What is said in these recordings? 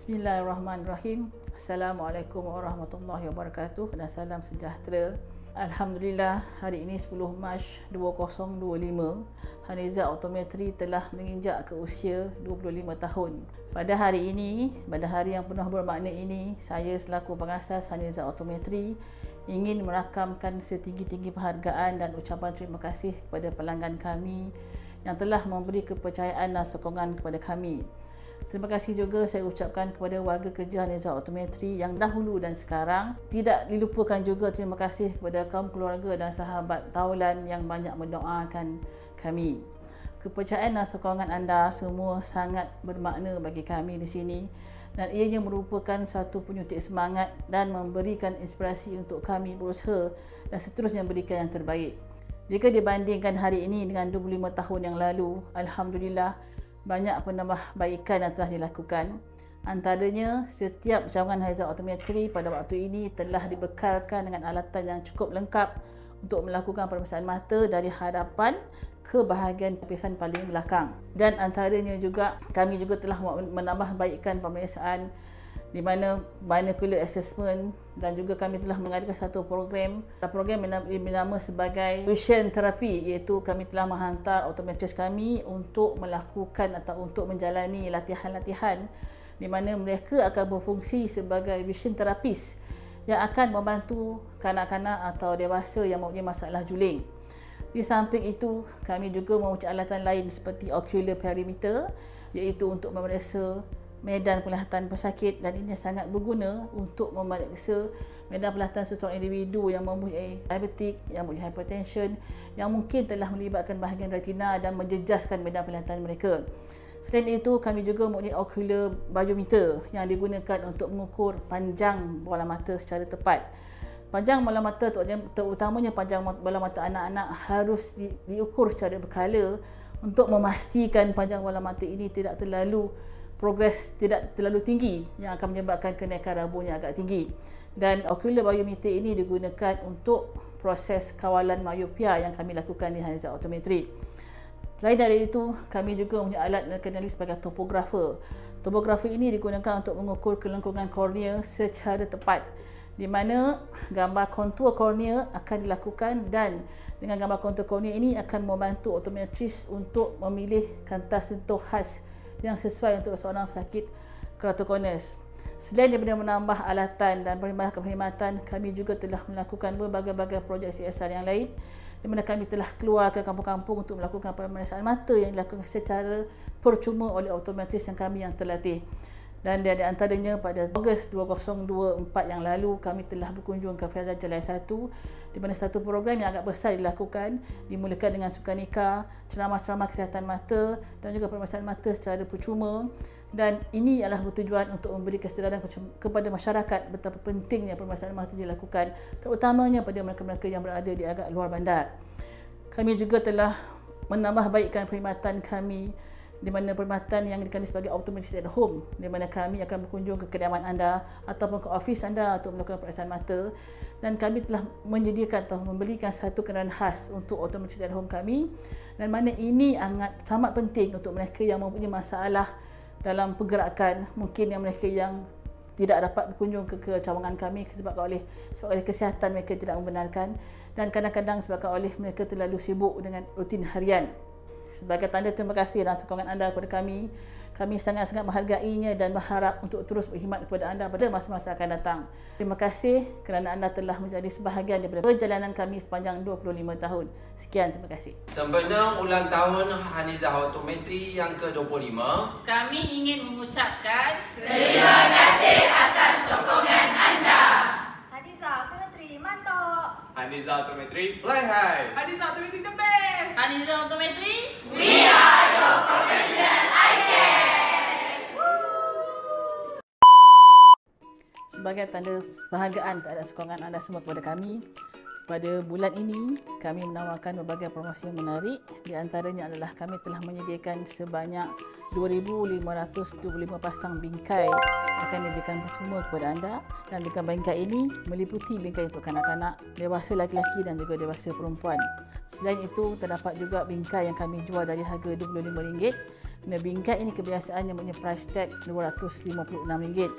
Bismillahirrahmanirrahim. Assalamualaikum warahmatullahi wabarakatuh dan salam sejahtera. Alhamdulillah, hari ini 10 Mac 2025, Haniza Optometri telah menginjak ke usia 25 tahun. Pada hari ini, pada hari yang penuh bermakna ini, saya selaku pengasas Haniza Optometri ingin merakamkan setinggi-tinggi penghargaan dan ucapan terima kasih kepada pelanggan kami yang telah memberi kepercayaan dan sokongan kepada kami. Terima kasih juga saya ucapkan kepada warga kerja Haniza Optometri yang dahulu dan sekarang. Tidak dilupakan juga terima kasih kepada kaum keluarga dan sahabat taulan yang banyak mendoakan kami. Kepercayaan dan sokongan anda semua sangat bermakna bagi kami di sini dan ianya merupakan suatu penyuntik semangat dan memberikan inspirasi untuk kami berusaha dan seterusnya memberikan yang terbaik. Jika dibandingkan hari ini dengan 25 tahun yang lalu, Alhamdulillah, banyak penambahbaikan yang telah dilakukan. Antaranya, setiap cawangan Haniza Optometri pada waktu ini telah dibekalkan dengan alatan yang cukup lengkap untuk melakukan pemeriksaan mata dari hadapan ke bahagian lapisan paling belakang. Dan antaranya juga, kami juga telah menambahbaikan pemeriksaan di mana binocular assessment, dan juga kami telah mengadakan satu program bernama sebagai vision therapy, iaitu kami telah menghantar optometris kami untuk melakukan atau untuk menjalani latihan-latihan di mana mereka akan berfungsi sebagai vision therapist yang akan membantu kanak-kanak atau dewasa yang mempunyai masalah juling. Di samping itu, kami juga mempunyai alatan lain seperti ocular perimeter, iaitu untuk memeriksa medan penglihatan pesakit, dan ini sangat berguna untuk memeriksa medan penglihatan seseorang individu yang mempunyai diabetik, yang mempunyai hypertension, yang mungkin telah melibatkan bahagian retina dan menjejaskan medan penglihatan mereka. Selain itu, kami juga mempunyai ocular biometer yang digunakan untuk mengukur panjang bola mata secara tepat. Panjang bola mata, terutamanya panjang bola mata anak-anak, harus diukur secara berkala untuk memastikan panjang bola mata ini tidak terlalu tinggi yang akan menyebabkan kenaikan rabun yang agak tinggi. Dan ocular biometer ini digunakan untuk proses kawalan myopia yang kami lakukan di Haniza Optometri. Selain dari itu, kami juga mempunyai alat yang dikenali sebagai topografer. Topografer ini digunakan untuk mengukur kelengkungan kornea secara tepat, di mana gambar kontur kornea akan dilakukan, dan dengan gambar kontur kornea ini akan membantu optometris untuk memilih kantas sentuh khas yang sesuai untuk seorang pesakit keratokonus. Selain daripada menambah alatan dan menambah perkhidmatan, kami juga telah melakukan berbagai-bagai projek CSR yang lain, di mana kami telah keluar ke kampung-kampung untuk melakukan pemeriksaan mata yang dilakukan secara percuma oleh optometris yang kami yang terlatih. Dan di antaranya pada Ogos 2024 yang lalu, kami telah berkunjung ke Federal Jalai 1, di mana satu program yang agak besar dilakukan, dimulakan dengan sukanika, ceramah-ceramah kesihatan mata dan juga pemeriksaan mata secara percuma. Dan ini adalah bertujuan untuk memberi kesedaran kepada masyarakat betapa pentingnya pemeriksaan mata dilakukan, terutamanya pada mereka-mereka yang berada di agak luar bandar. Kami juga telah menambahbaikkan perkhidmatan kami, di mana perkhidmatan yang dikenali sebagai optometris at home, di mana kami akan berkunjung ke kediaman anda ataupun ke ofis anda untuk melakukan pemeriksaan mata, dan kami telah menyediakan atau membelikan satu kenderaan khas untuk optometris at home kami, dan mana ini sangat penting untuk mereka yang mempunyai masalah dalam pergerakan, mungkin yang mereka yang tidak dapat berkunjung ke cawangan kami sebab oleh kesihatan mereka tidak membenarkan, dan kadang-kadang sebabkan oleh mereka terlalu sibuk dengan rutin harian. Sebagai tanda terima kasih dan sokongan anda kepada kami, kami sangat-sangat menghargainya dan berharap untuk terus berkhidmat kepada anda pada masa-masa akan datang. Terima kasih kerana anda telah menjadi sebahagian daripada perjalanan kami sepanjang 25 tahun. Sekian, terima kasih. Sempena ulang tahun Haniza Optometri yang ke-25, kami ingin mengucapkan terima kasih atas sokongan anda. Haniza Optometri mantap. Haniza Optometri fly high. Haniza Optometri the best. Haniza Optometri, We are your professional eye care. sebagai tanda penghargaan kepada sokongan anda semua kepada kami, Pada bulan ini, kami menawarkan berbagai promosi yang menarik. Di antaranya adalah kami telah menyediakan sebanyak 2,525 pasang bingkai akan diberikan percuma kepada anda. Dan bingkai ini meliputi bingkai untuk kanak-kanak, dewasa lelaki dan juga dewasa perempuan. Selain itu, terdapat juga bingkai yang kami jual dari harga RM25. Bingkai ini kebiasaannya mempunyai price tag RM256.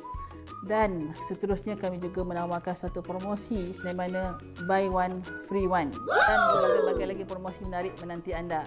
Dan seterusnya kami juga menawarkan satu promosi di mana buy one free one dan berbagai-bagai lagi promosi menarik menanti anda.